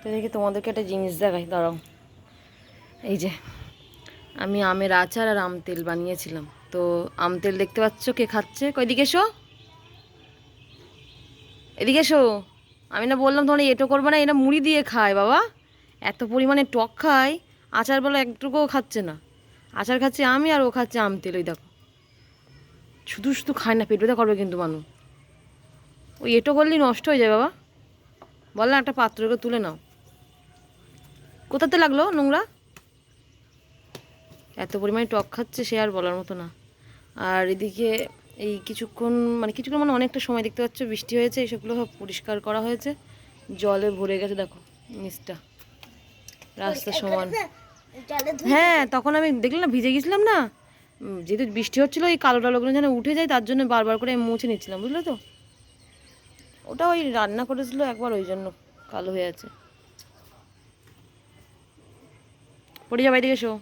তো দেখি তোমাদেরকে একটা জিনিস দেখাই, দাঁড়াও। এই যে আমি আমের আচার আর আম তেল বানিয়েছিলাম। তো আম তেল দেখতে পাচ্ছ কে খাচ্ছে? এদিকে এসো, এদিকে এসো। আমি না বললাম তোমরা এটো করবে না, এটা মুড়ি দিয়ে খায় বাবা, এত পরিমাণে টক খায়। আচার বলে একটুকুও খাচ্ছে না। আচার খাচ্ছে আমি, আর ও খাচ্ছে আম তেল। ওই দেখো, শুধু শুধু খায় না, পেট ব্যথা করবে কিন্তু মানু। ওই এটো করলেই নষ্ট হয়ে যায় বাবা। বললাম একটা পাত্রকে তুলে নাও। কোথাতে লাগলো নোংরা? এত পরিমাণে টক খাচ্ছে সে আর বলার মতো না। আর এদিকে এই কিছুক্ষণ মানে অনেকটা সময় দেখতে পাচ্ছ বৃষ্টি হয়েছে, এসবগুলো সব পরিষ্কার করা হয়েছে। জলে ভরে গেছে দেখো নিচটা, রাস্তা সমান। হ্যাঁ, তখন আমি দেখলাম না, ভিজে গেছিলাম না, যেহেতু বৃষ্টি হচ্ছিলো, এই কালো টালোগুলো যেন উঠে যায়, তার জন্য বারবার করে আমি মুছে নিচ্ছিলাম, বুঝলে তো। ওটা ওই রান্না করেছিল একবার, ওই জন্য কালো হয়ে আছে। পড়ে যাবে, এদিকে এসো।